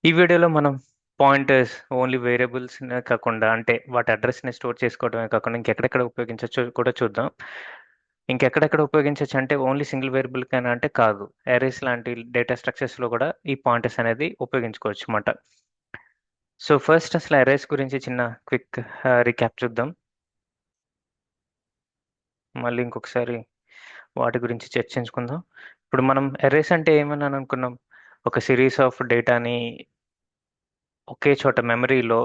ఈ వీడియోలో మనం పాయింటర్స్ ఓన్లీ వేరియబుల్స్ కాకుండా అంటే వాటి అడ్రస్ని స్టోర్ చేసుకోవడమే కాకుండా ఇంకెక్కడెక్కడ ఉపయోగించవచ్చు కూడా చూద్దాం. ఇంకెక్కడెక్కడ ఉపయోగించవచ్చు అంటే ఓన్లీ సింగిల్ వేరియబుల్ కానీ అంటే కాదు, అరేస్ లాంటి డేటా స్ట్రక్చర్స్లో కూడా ఈ పాయింటర్స్ అనేది ఉపయోగించుకోవచ్చు అన్నమాట. సో ఫస్ట్ అసలు అరేస్ గురించి చిన్న క్విక్ రీక్యాప్ చూద్దాం. మళ్ళీ ఇంకొకసారి వాటి గురించి చర్చించుకుందాం. ఇప్పుడు మనం అరేస్ అంటే ఏమని అనుకున్నాం? ఒక సిరీస్ ఆఫ్ డేటాని ఒకే చోట మెమరీలో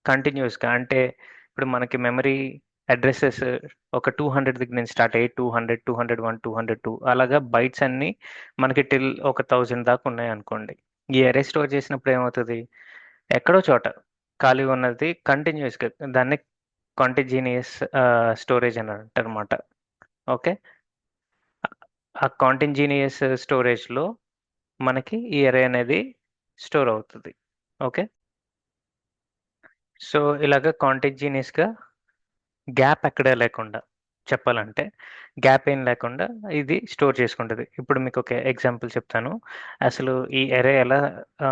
కంటిన్యూస్గా అంటే ఇప్పుడు మనకి మెమరీ అడ్రసెస్ ఒక 200 దగ్గర నుంచి స్టార్ట్ అయ్యి 200, 201, 202 అలాగా బైట్స్ అన్నీ మనకి టిల్ ఒక 1000 దాకా ఉన్నాయి అనుకోండి. ఈ అరే స్టోర్ చేసినప్పుడు ఏమవుతుంది? ఎక్కడో చోట ఖాళీ ఉన్నది కంటిన్యూస్గా దాన్ని కాంటిజీనియస్ స్టోరేజ్ అని అంటారు అనమాట. ఓకే, ఆ కాంటిజీనియస్ స్టోరేజ్లో మనకి ఈ అరే అనేది స్టోర్ అవుతుంది. ఓకే, సో ఇలాగ కాంటిజీనియస్గా గ్యాప్ ఎక్కడ లేకుండా చెప్పాలంటే గ్యాప్ ఏం లేకుండా ఇది స్టోర్ చేసుకుంటుంది. ఇప్పుడు మీకు ఒక ఎగ్జాంపుల్ చెప్తాను. అసలు ఈ ఎరే ఎలా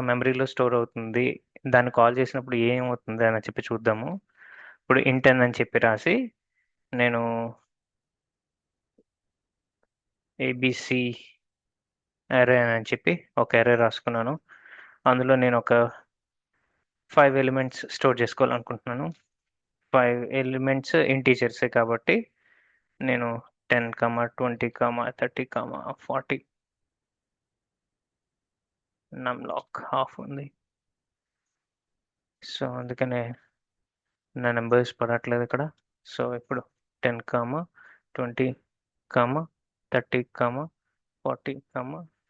మెమరీలో స్టోర్ అవుతుంది, దాన్ని కాల్ చేసినప్పుడు ఏమవుతుంది అని చెప్పి చూద్దాము. ఇప్పుడు ఇంటెన్ అని చెప్పి రాసి నేను ఏబిసి ఎరే అని చెప్పి ఒక ఎరే రాసుకున్నాను. అందులో నేను ఒక 5 ఎలిమెంట్స్ స్టోర్ చేసుకోవాలనుకుంటున్నాను. 5 ఎలిమెంట్స్ ఇంటీజర్సే కాబట్టి నేను 10, 20, 30, 40 నమ్లాక్ హాఫ్ ఉంది. సో అందుకనే నా నెంబర్స్ పడట్లేదు ఇక్కడ. సో ఇప్పుడు 10, 20, 30, 40,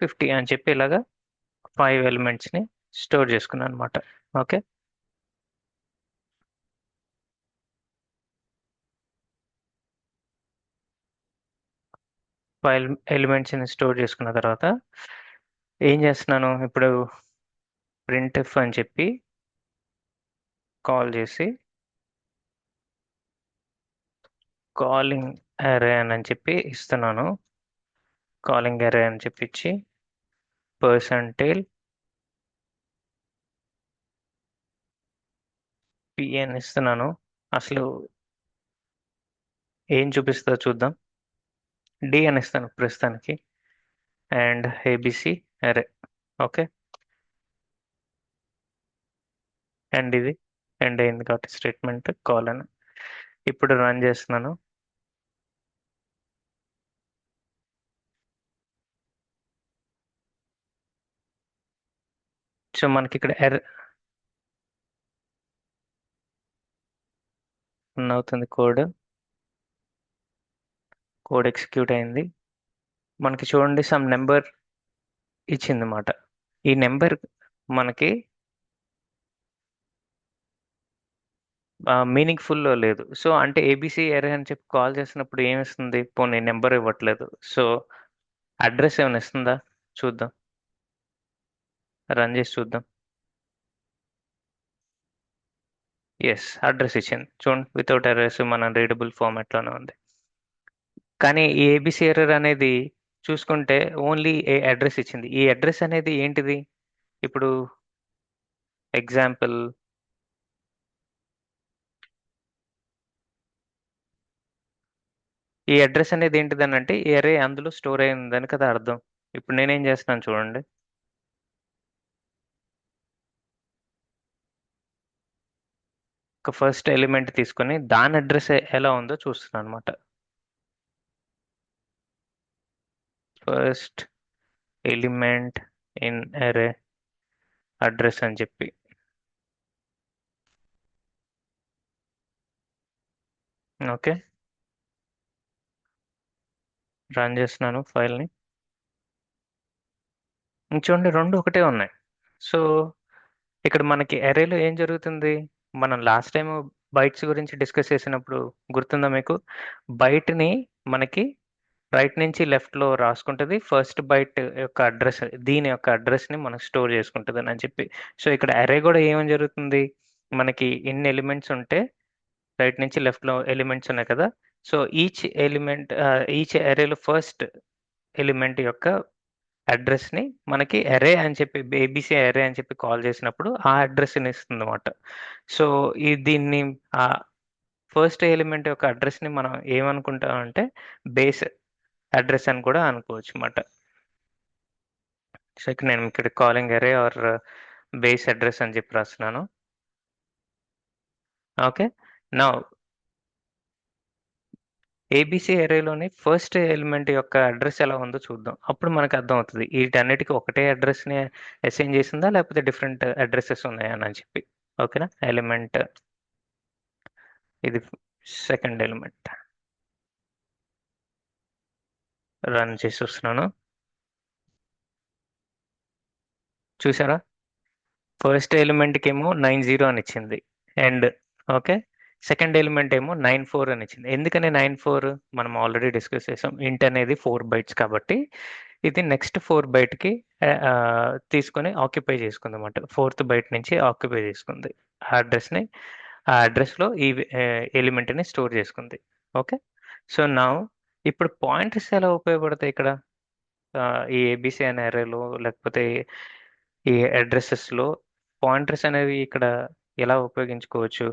50 అని చెప్పి ఇలాగా 5 ఎలిమెంట్స్ని స్టోర్ చేసుకున్నాను అనమాట. ఓకే, 5 ఎలిమెంట్స్ని స్టోర్ చేసుకున్న తర్వాత ఏం చేస్తున్నాను ఇప్పుడు? ప్రింట్ఎఫ్ అని చెప్పి కాల్ చేసి కాలింగ్ అరే అని చెప్పి ఇస్తున్నాను. కాలింగ్ అరే అని చెప్పి ఇచ్చి పర్సంటేల్ పి అని ఇస్తున్నాను. అసలు ఏం చూపిస్తుందో చూద్దాం. డి అని ఇస్తాను ప్రస్తుతానికి అండ్ ఏబిసి అరే. ఓకే, అండ్ ఇది ఎండ్ అయింది కాబట్టి స్టేట్మెంట్ కాల్ అని ఇప్పుడు రన్ చేస్తున్నాను. సో మనకి ఇక్కడ ఎర్రర్ రన్ అవుతుంది. కోడ్ ఎగ్జిక్యూట్ అయింది. మనకి చూడండి సమ్ నెంబర్ ఇచ్చింది అన్నమాట. ఈ నెంబర్ మనకి మీనింగ్ఫుల్లో లేదు. సో అంటే ఏబిసి ఎరే అని చెప్పి కాల్ చేసినప్పుడు ఏమిస్తుంది? పోనీ నెంబర్ ఇవ్వట్లేదు. సో అడ్రస్ ఏమైనా ఇస్తుందా? చూద్దాం, రన్ చేసి చూద్దాం. ఎస్, అడ్రస్ ఇచ్చింది. చూడండి, వితౌట్ అడ్రస్ మన రీడబుల్ ఫార్మాట్లోనే ఉంది. కానీ ఈ ఏబిసి ఎర్రర్ అనేది చూసుకుంటే ఓన్లీ ఏ అడ్రస్ ఇచ్చింది. ఈ అడ్రస్ అనేది ఏంటిది? ఇప్పుడు ఎగ్జాంపుల్ ఈ అడ్రస్ అనేది ఏంటిదని అంటే ఈ అరే అందులో స్టోర్ అయిందని కదా అర్థం. ఇప్పుడు నేనేం చేస్తున్నాను చూడండి. ఒక ఫస్ట్ ఎలిమెంట్ తీసుకొని దాని అడ్రస్ ఎలా ఉందో చూస్తున్నాను అనమాట. ఫస్ట్ ఎలిమెంట్ ఇన్ అరే అడ్రస్ అని చెప్పి ఓకే, రన్ చేస్తున్నాను ఫైల్ని. చూడండి, రెండు ఒకటే ఉన్నాయి. సో ఇక్కడ మనకి అరేలో ఏం జరుగుతుంది? మనం లాస్ట్ టైం బైట్స్ గురించి డిస్కస్ చేసినప్పుడు గుర్తుందా మీకు? బైట్ని మనకి రైట్ నుంచి లెఫ్ట్లో రాసుకుంటుంది. ఫస్ట్ బైట్ యొక్క అడ్రస్, దీని యొక్క అడ్రస్ని మనకు స్టోర్ చేసుకుంటుంది అని చెప్పి. సో ఇక్కడ అరే కూడా ఏమని జరుగుతుంది? మనకి ఎన్ని ఎలిమెంట్స్ ఉంటే రైట్ నుంచి లెఫ్ట్లో ఎలిమెంట్స్ ఉన్నాయి కదా. సో ఈచ్ ఎలిమెంట్ ఈచ్ అరేలో ఫస్ట్ ఎలిమెంట్ యొక్క అడ్రస్ని మనకి అరే అని చెప్పి ఏబిసి అరే అని చెప్పి కాల్ చేసినప్పుడు ఆ అడ్రస్ని ఇస్తుంది అనమాట. సో ఈ దీన్ని ఆ ఫస్ట్ ఎలిమెంట్ యొక్క అడ్రస్ని మనం ఏమనుకుంటాం అంటే బేస్ అడ్రస్ అని కూడా అనుకోవచ్చు అన్నమాట. సో ఇక్కడ నేను ఇక్కడ కాలింగ్ అరే ఆర్ బేస్ అడ్రస్ అని చెప్పి రాస్తున్నాను. ఓకే. నా ఏబీసీ అరేలోని ఫస్ట్ ఎలిమెంట్ యొక్క అడ్రస్ ఎలా ఉందో చూద్దాం. అప్పుడు మనకు అర్థమవుతది. వీటన్నిటికి ఒకటే అడ్రస్‌ని అసైన్ చేసిందా? లేకపోతే డిఫరెంట్ అడ్రెసెస్ ఉన్నాయా అని చెప్పి. ఓకేనా? ఎలిమెంట్ ఇది సెకండ్ ఎలిమెంట్. రన్ చేసి చూస్తున్నాను. చూసారా? ఫస్ట్ ఎలిమెంట్‌కేమో 90 అని ఇచ్చింది. ఎండ్. ఓకే. సెకండ్ ఎలిమెంట్ ఏమో 94 అని ఇచ్చింది. ఎందుకని 94? మనం ఆల్రెడీ డిస్కస్ చేసాం. ఇంట్ అనేది 4 బైట్స్ కాబట్టి ఇది నెక్స్ట్ 4 బైట్‌కి తీసుకొని ఆక్యుపై చేసుకుందన్నమాట. ఫోర్త్ బైట్ నుంచి ఆక్యుపై చేసుకుంది. ఆ అడ్రస్‌ని ఆ అడ్రస్‌లో ఈ ఎలిమెంట్‌ని స్టోర్ చేసుకుంది. ఓకే. సో, నౌ ఇప్పుడు పాయింటర్స్ ఎలా ఉపయోగపడతాయి ఇక్కడ? ఈ ఏబీసీ అనే అర్రేలో లేకపోతే ఈ అడ్రెసెస్‌లో పాయింటర్స్ అనేవి ఇక్కడ ఎలా ఉపయోగించుకోవచ్చు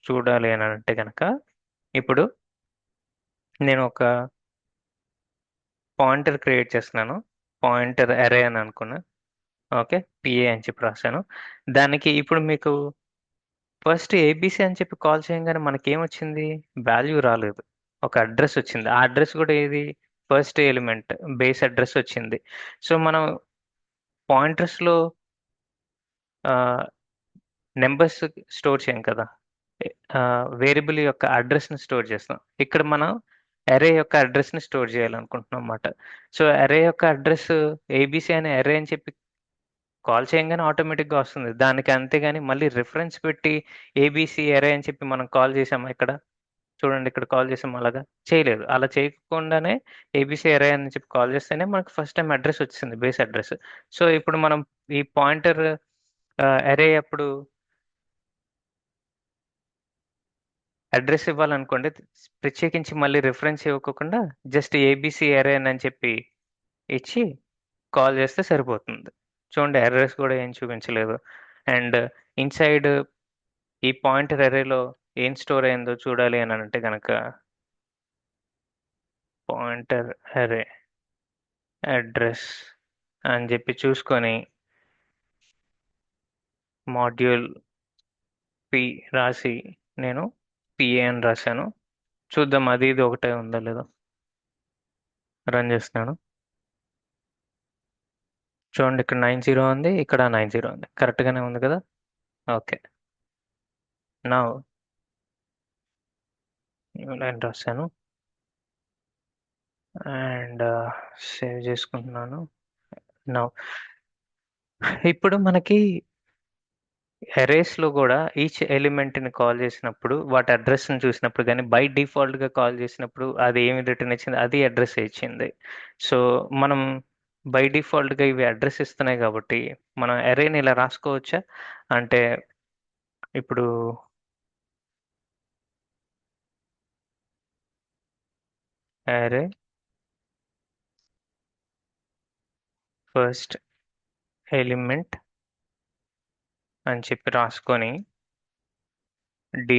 చూడాలి అని అంటే గనక, ఇప్పుడు నేను ఒక పాయింటర్ క్రియేట్ చేస్తున్నాను. పాయింటర్ అరే అని అనుకున్నా. ఓకే. పిఏ అని చెప్పి రాశాను. దానికి ఇప్పుడు మీకు ఫస్ట్ ఏబీసీ అని చెప్పి కాల్ చేయంగానే మనకేమొచ్చింది? వాల్యూ రాలేదు. ఒక అడ్రస్ వచ్చింది. ఆ అడ్రస్ కూడా ఏది? ఫస్ట్ ఎలిమెంట్ బేస్ అడ్రస్ వచ్చింది. సో, మనం పాయింటర్స్‌లో ఆహ్, నంబర్స్ స్టోర్ చేయం కదా! వేరియబుల్ యొక్క అడ్రస్‌ని స్టోర్ చేస్తాం. ఇక్కడ మనం అరే యొక్క అడ్రస్‌ని స్టోర్ చేయాలనుకుంటున్నాం మాట. సో, అరే యొక్క అడ్రస్ ఏబీసీ అనే అరే అని చెప్పి కాల్ చేయంగానే ఆటోమేటిక్‌గా వస్తుంది. దానికి అంతేగాని మళ్ళీ రిఫరెన్స్ పెట్టి ఏబీసీ అరే అని చెప్పి మనం కాల్ చేసామా ఇక్కడ? చూడండి ఇక్కడ కాల్ చేసాం అలాగా? చేయలేదు. అలా చేయకుండానే ఏబీసీ అరే అని చెప్పి కాల్ చేస్తేనే మనకు ఫస్ట్ టైమ్ అడ్రస్ వచ్చింది. Base address. సో, ఇప్పుడు మనం ఈ పాయింటర్ అరే అప్పుడు అడ్రెస్ ఇవ్వాలనుకోండి. ప్రత్యేకించి మళ్ళీ రిఫరెన్స్ ఇవ్వకోకుండా జస్ట్ ఏబీసీ అరే అని చెప్పి ఇచ్చి కాల్ చేస్తే సరిపోతుంది. చూడండి ఎర్రర్స్ కూడా ఏం చూపించలేదు. అండ్ ఇన్‌సైడ్ ఈ పాయింటర్ అరేలో ఏం స్టోర్ అయిందో చూడాలి అని అంటే గనక పాయింటర్ అరే అడ్రెస్ అని చెప్పి చూసుకొని మాడ్యూల్ పి రాసి నేను పిఏ అని రాశాను. చూద్దాం అది ఇది ఒకటే ఉందో లేదో. రన్ చేస్తున్నాను. చూడండి ఇక్కడ 90 ఉంది. ఇక్కడ 90 ఉంది. కరెక్ట్ గానే ఉంది కదా! ఓకే. నౌ న్యూ లైన్ రాశాను. అండ్ సేవ్ చేసుకుంటున్నాను. నౌ ఇప్పుడు మనకి అరేస్‌లో గూడా ఈచ్ ఎలిమెంట్‌ని కాల్ చేసినప్పుడు వాటి అడ్రెస్‌ని చూసినప్పుడు గాని బై డిఫాల్ట్‌గా కాల్ చేసినప్పుడు అది ఏమి రిటర్న్ ఇచ్చింది? అది అడ్రెస్సే ఇచ్చింది. సో, మనం బై డిఫాల్ట్‌గా ఇవి అడ్రెస్ ఇస్తున్నాయి కాబట్టి మనం అరేని ఇలా రాసుకోవచ్చా? అంటే ఇప్పుడు అరే ఫస్ట్ ఎలిమెంట్ అని చెప్పి రాసుకొని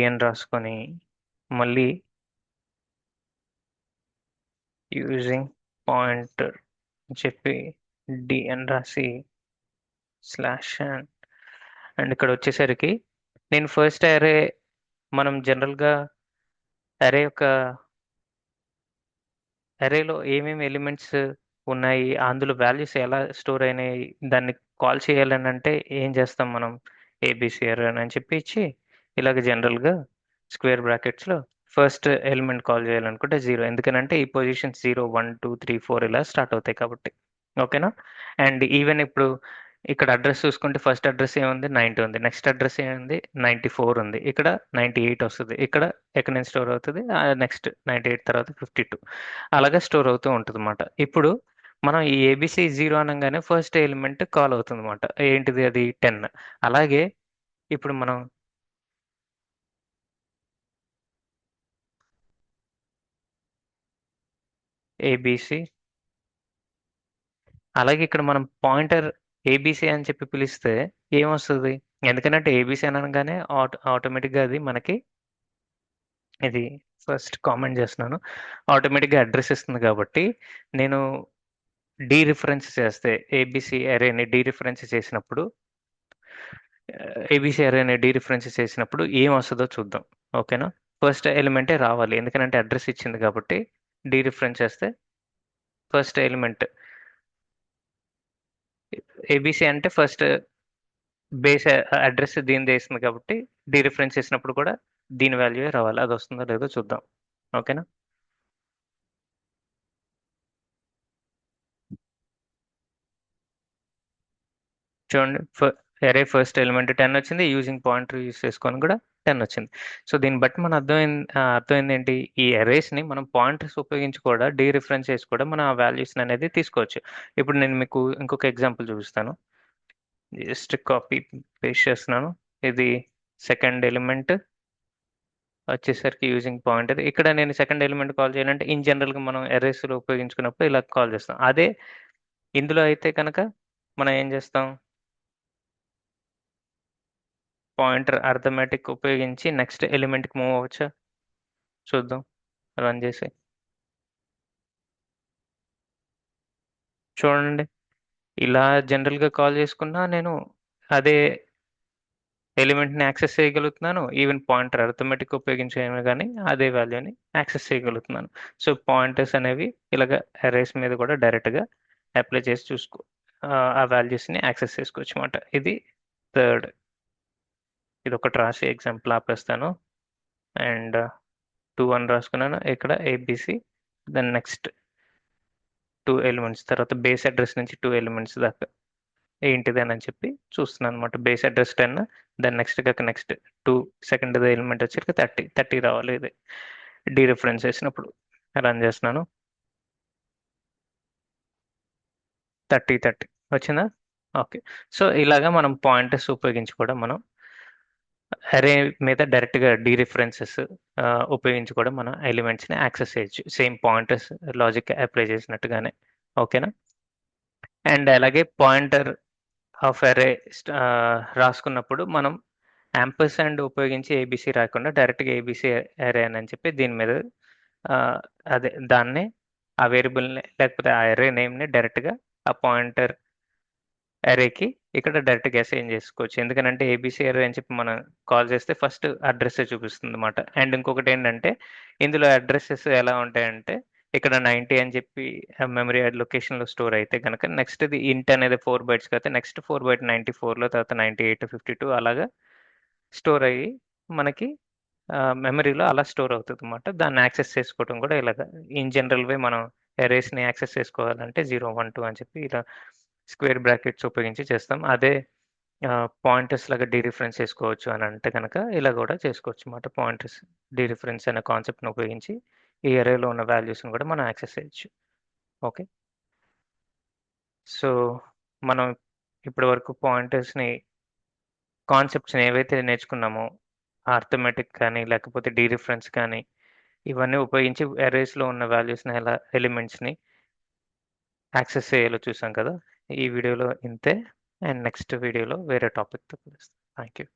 అని రాసుకొని మళ్ళీ యూజింగ్ పాయింటర్ అని చెప్పి అని రాసి స్లాష్ అండ్ ఇక్కడ వచ్చేసరికి నేను ఫస్ట్ అరే మనం జనరల్‌గా అరే యొక్క అరేలో ఏమేమి ఎలిమెంట్స్ ఉన్నాయి, అందులో వాల్యూస్ ఎలా స్టోర్ అయినాయి, దాన్ని కాల్ చేయాలనంటే ఏం చేస్తాం మనం? ఏబీసీ అరే అని చెప్పి ఇచ్చి ఇలాగ జనరల్‌గా స్క్వేర్ బ్రాకెట్స్‌లో ఫస్ట్ ఎలిమెంట్ కాల్ చేయాలనుకుంటే 0 ఎందుకనంటే ఈ పొజిషన్స్ 0, 1, 2, 3, 4 ఇలా స్టార్ట్ అవుతాయి కాబట్టి. ఓకేనా? అండ్ ఈవెన్ ఇప్పుడు ఇక్కడ అడ్రస్ చూసుకుంటే ఫస్ట్ అడ్రస్ ఏముంది? 90 ఉంది. నెక్స్ట్ అడ్రస్ ఏముంది? 94 ఉంది. ఇక్కడ 98 వస్తది. ఇక్కడ ఎక్కడి నుంచి స్టోర్ అవుతది? నెక్స్ట్ 98 తర్వాత 52 అలాగా స్టోర్ అవుతూ ఉంటదన్నమాట. ఇప్పుడు మనం ఈ ఏబీసీ 0 అనంగానే ఫస్ట్ ఎలిమెంట్ కాల్ అవుతుందన్నమాట. ఏంటిది అది? 10. అలాగే ఇప్పుడు మనం ఏబీసీ అలాగే ఇక్కడ మనం పాయింటర్ ఏబీసీ అని చెప్పి పిలిస్తే ఏమొస్తుంది? ఎందుకంటే ఏబీసీ అని అనగానే ఆటోమేటిక్గా అది మనకి ఇది ఫస్ట్ కామెంట్ చేస్తున్నాను. ఆటోమేటిక్గా అడ్రస్ ఇస్తుంది కాబట్టి నేను డీరిఫరెన్స్ చేస్తే ఏబీసీ అరేని డీరిఫరెన్స్ చేసినప్పుడు ఏబీసీ అరేని డీరిఫరెన్స్ చేసినప్పుడు ఏం వస్తుందో చూద్దాం. ఓకేనా? ఫస్ట్ ఎలిమెంటే రావాలి ఎందుకంటే అడ్రస్ ఇచ్చింది కాబట్టి డీరిఫరెన్స్ చేస్తే ఫస్ట్ ఎలిమెంట్ ఏబీసీ అంటే ఫస్ట్ బేస్ అడ్రస్ దీనిది వేస్తుంది కాబట్టి డీరిఫరెన్స్ చేసినప్పుడు కూడా దీని వాల్యూ రావాలి. అది వస్తుందో లేదో చూద్దాం. ఓకేనా? చూడండి అరే ఫస్ట్ ఎలిమెంట్ 10 వచ్చింది. యూజింగ్ పాయింటర్ యూస్ చేసుకొని కూడా 10 వచ్చింది. సో దీన్ని బట్టి మన అర్థమైంది ఏంటి? ఈ అరేస్ని మనం పాయింటర్స్ ఉపయోగించి కూడా డీరిఫరెన్స్ చేసి కూడా మనం ఆ వాల్యూస్ అనేది తీసుకోవచ్చు. ఇప్పుడు నేను మీకు ఇంకొక ఎగ్జాంపుల్ చూపిస్తాను. జస్ట్ కాపీ పేస్ట్ చేస్తున్నాను. ఇది సెకండ్ ఎలిమెంట్ వచ్చేసరికి యూజింగ్ పాయింటర్. ఇక్కడ నేను సెకండ్ ఎలిమెంట్ కాల్ చేయాలంటే ఇన్ జనరల్గా మనం అరేస్లో ఉపయోగించుకున్నప్పుడు ఇలా కాల్ చేస్తాం. అదే ఇందులో అయితే కనుక మనం ఏం చేస్తాం? పాయింటర్ అర్థమెటిక్ ఉపయోగించి నెక్స్ట్ ఎలిమెంట్కి మూవ్ అవ్వచ్చా? చూద్దాం. రన్ చేసి చూడండి. ఇలా జనరల్గా కాల్ చేసుకున్నా నేను అదే ఎలిమెంట్ని యాక్సెస్ చేయగలుగుతున్నాను. ఈవెన్ పాయింటర్ అర్థమెటిక్ ఉపయోగించైనా కానీ అదే వాల్యూని యాక్సెస్ చేయగలుగుతున్నాను. సో పాయింటర్స్ అనేవి ఇలాగ అరేస్ మీద కూడా డైరెక్ట్గా అప్లై చేసి ఆ వాల్యూస్ని యాక్సెస్ చేసుకోవచ్చు అనమాట. ఇది థర్డ్. ఇది ఒకటి రాసి ఎగ్జాంపుల్ ఆపేస్తాను. అండ్ 2 అని రాసుకున్నాను. ఇక్కడ ఏబిసి దెన్ నెక్స్ట్ 2 ఎలిమెంట్స్ తర్వాత బేస్ అడ్రస్ నుంచి 2 ఎలిమెంట్స్ దాకా ఏంటిది అని చెప్పి చూస్తున్నాను అనమాట. బేస్ అడ్రస్ 10 దాని నెక్స్ట్ 2 సెకండ్ ఎలిమెంట్ వచ్చేసరికి 30 రావాలి. ఇది డీరిఫరెన్స్ చేసినప్పుడు రన్ చేస్తున్నాను. 30 వచ్చిందా? ఓకే. సో ఇలాగా మనం పాయింటర్స్ ఉపయోగించి కూడా మనం అరే మీద డైరెక్ట్గా డీరిఫరెన్సెస్ ఉపయోగించి కూడా మనం ఎలిమెంట్స్ని యాక్సెస్ చేయొచ్చు. సేమ్ పాయింటర్స్ లాజిక్ అప్లై చేసినట్టుగానే. ఓకేనా? అండ్ అలాగే పాయింటర్ ఆఫ్ అరే రాసుకున్నప్పుడు మనం యాంపర్సండ్ ఉపయోగించి ఏబీసీ రాకుండా డైరెక్ట్గా ఏబీసీ అరే అని చెప్పి దీని మీద ఆ, అదే దాన్నే ఆ వేరియబుల్ని లేకపోతే ఆ అరే నేమ్ని డైరెక్ట్గా ఆ పాయింటర్ అరేకి ఇక్కడ డైరెక్ట్గా అసైన్ చేసుకోవచ్చు. ఎందుకంటే ఏబీసీ అరే అని చెప్పి మనం కాల్ చేస్తే ఫస్ట్ అడ్రస్ చూపిస్తుంది అనమాట. అండ్ ఇంకొకటి ఏంటంటే ఇందులో అడ్రసెస్ ఎలా ఉంటాయంటే ఇక్కడ 90 అని చెప్పి మెమరీ లొకేషన్లో స్టోర్ అయితే కనుక నెక్స్ట్ ఇది ఇంట్ అనేది 4 బైట్స్ అయితే నెక్స్ట్ 4 బైట్ 94లో తర్వాత 98 52 అలాగా స్టోర్ అయ్యి మనకి మెమరీలో అలా స్టోర్ అవుతుంది అనమాట. దాన్ని యాక్సెస్ చేసుకోవడం కూడా ఇలాగ ఇన్ జనరల్ వే మనం అరేస్ని యాక్సెస్ చేసుకోవాలంటే 0 1 2 అని చెప్పి ఇలా స్క్వేర్ బ్రాకెట్స్ ఉపయోగించి చేస్తాం. అదే పాయింటర్స్ లాగా డీరిఫరెన్స్ చేసుకోవచ్చు అని అంటే కనుక ఇలా కూడా చేసుకోవచ్చు అన్నమాట. పాయింటర్స్ డీరిఫరెన్స్ అనే కాన్సెప్ట్ని ఉపయోగించి ఈ అరేలో ఉన్న వాల్యూస్ని కూడా మనం యాక్సెస్ చేయొచ్చు. ఓకే. సో మనం ఇప్పటి వరకు పాయింటర్స్ని కాన్సెప్ట్స్ని ఏవైతే నేర్చుకున్నామో అర్థమెటిక్ కానీ లేకపోతే డీరిఫరెన్స్ కానీ ఇవన్నీ ఉపయోగించి అరేస్లో ఉన్న వాల్యూస్ని ఎలా ఎలిమెంట్స్ని యాక్సెస్ చేయాలో చూసాం కదా. ఈ వీడియోలో ఇంతే. అండ్ నెక్స్ట్ వీడియోలో వేరే టాపిక్తో కలుస్తాం. Thank you.